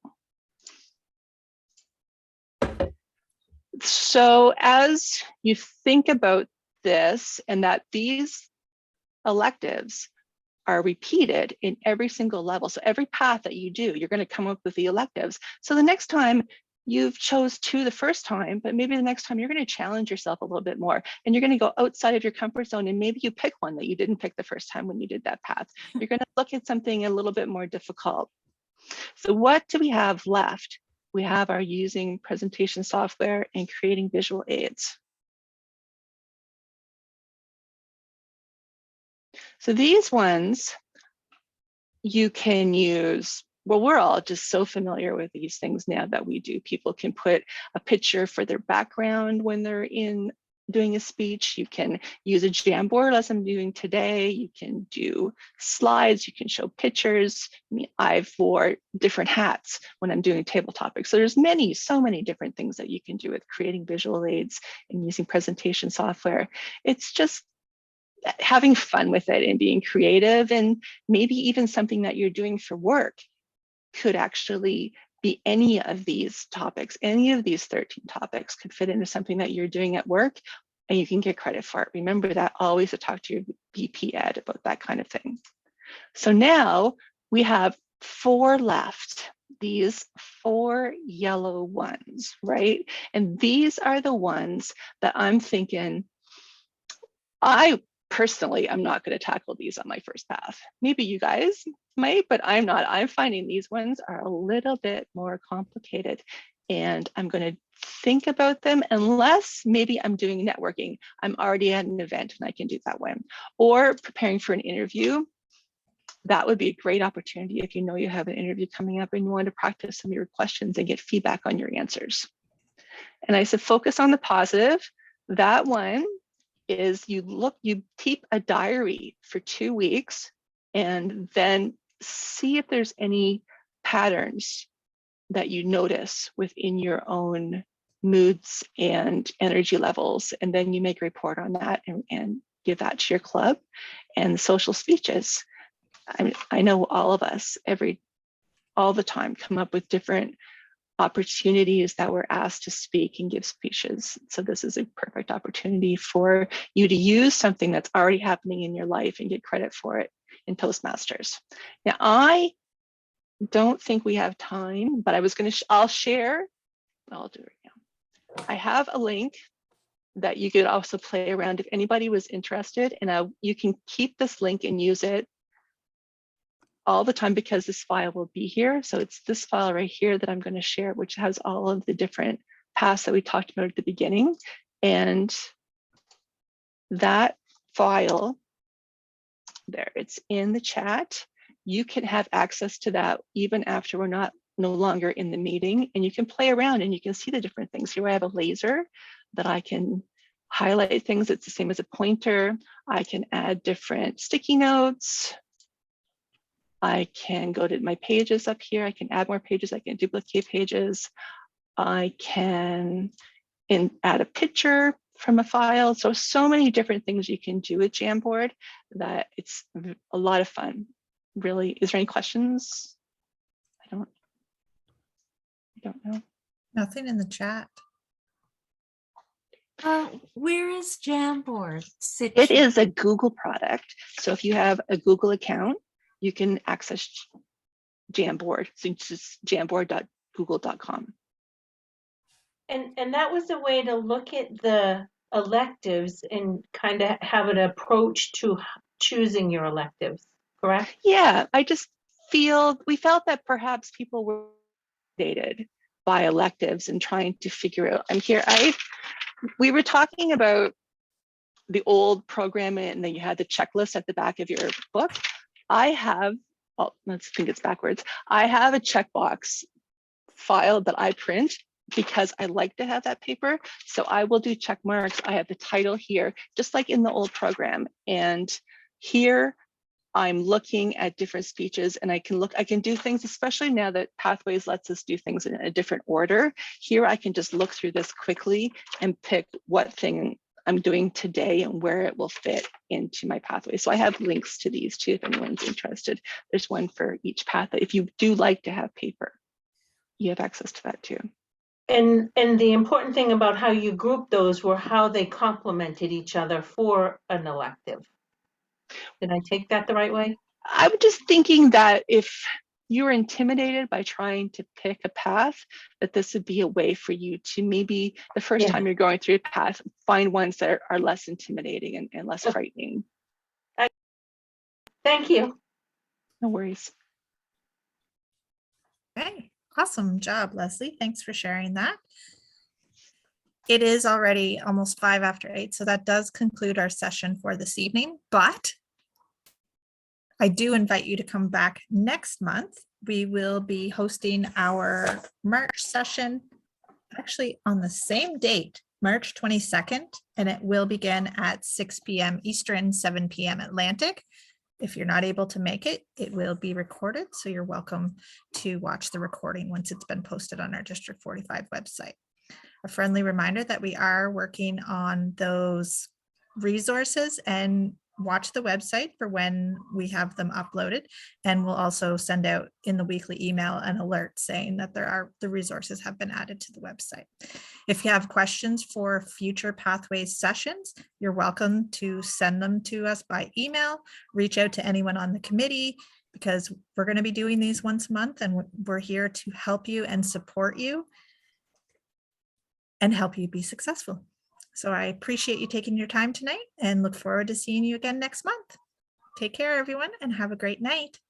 So as you think about this and that these electives are repeated in every single level. So every path that you do, you're going to come up with the electives. So the next time you've chose two the first time, but maybe the next time you're going to challenge yourself a little bit more and you're going to go outside of your comfort zone and maybe you pick one that you didn't pick the first time when you did that path. You're going to look at something a little bit more difficult. So what do we have left? We have our using presentation software and creating visual aids. So these ones you can use, well, we're all just so familiar with these things now that we do. People can put a picture for their background when they're doing a speech. You can use a Jamboard as I'm doing today. You can do slides, you can show pictures. I mean, I've wore different hats when I'm doing table topics. So there's so many different things that you can do with creating visual aids and using presentation software. It's just having fun with it and being creative, and maybe even something that you're doing for work could actually be any of these topics. Any of these 13 topics could fit into something that you're doing at work and you can get credit for it. Remember that always to talk to your VP Ed about that kind of thing. So now we have 4 left, these 4 yellow ones, right? And these are the ones that I'm thinking, I personally, I'm not going to tackle these on my first path. Maybe you guys might, but I'm not. I'm finding these ones are a little bit more complicated and I'm going to think about them unless maybe I'm doing networking. I'm already at an event and I can do that one, or preparing for an interview. That would be a great opportunity if you know you have an interview coming up and you want to practice some of your questions and get feedback on your answers. And I said, focus on the positive. That one is you keep a diary for 2 weeks and then see if there's any patterns that you notice within your own moods and energy levels. And then you make a report on that and give that to your club. And social speeches. I know all of us all the time come up with different opportunities that we're asked to speak and give speeches. So this is a perfect opportunity for you to use something that's already happening in your life and get credit for it in Toastmasters. Now, I don't think we have time, but I was going to, I'll share, I'll do it now. I have a link that you could also play around if anybody was interested, and you can keep this link and use it all the time because this file will be here. So it's this file right here that I'm going to share, which has all of the different paths that we talked about at the beginning. And that file there, it's in the chat. You can have access to that even after we're no longer in the meeting, and you can play around and you can see the different things. Here I have a laser that I can highlight things. It's the same as a pointer. I can add different sticky notes. I can go to my pages up here. I can add more pages. I can duplicate pages. I can add a picture from a file. So many different things you can do with Jamboard that it's a lot of fun. Really, is there any questions? I don't know. Nothing in the chat. Where is Jamboard? It is a Google product. So if you have a Google account, you can access Jamboard. So it's just jamboard.google.com. And that was a way to look at the electives and kind of have an approach to choosing your electives, correct? Yeah, we felt that perhaps people were dated by electives and trying to figure out, we were talking about the old program and then you had the checklist at the back of your book. I have, let's think it's backwards. I have a checkbox file that I print because I like to have that paper. So I will do check marks. I have the title here, just like in the old program. And here I'm looking at different speeches and I can do things, especially now that Pathways lets us do things in a different order. Here I can just look through this quickly and pick what thing I'm doing today and where it will fit into my pathway. So I have links to these too, if anyone's interested. There's one for each path. If you do like to have paper, you have access to that too. And the important thing about how you grouped those were how they complemented each other for an elective. Did I take that the right way? I'm just thinking that if you're intimidated by trying to pick a path, that this would be a way for you to maybe the first time you're going through a path, find ones that are less intimidating and less frightening. Thank you. No worries. Okay, awesome job, Leslie. Thanks for sharing that. It is already almost 8:05, so that does conclude our session for this evening, but I do invite you to come back next month. We will be hosting our March session actually on the same date, March 22nd, and it will begin at 6 p.m. Eastern, 7 p.m. Atlantic. If you're not able to make it, it will be recorded, so you're welcome to watch the recording once it's been posted on our District 45 website. A friendly reminder that we are working on those resources, and watch the website for when we have them uploaded, and we'll also send out in the weekly email an alert saying that the resources have been added to the website. If you have questions for future Pathways sessions, you're welcome to send them to us by email, reach out to anyone on the committee, because we're going to be doing these once a month and we're here to help you and support you and help you be successful. So I appreciate you taking your time tonight and look forward to seeing you again next month. Take care, everyone, and have a great night.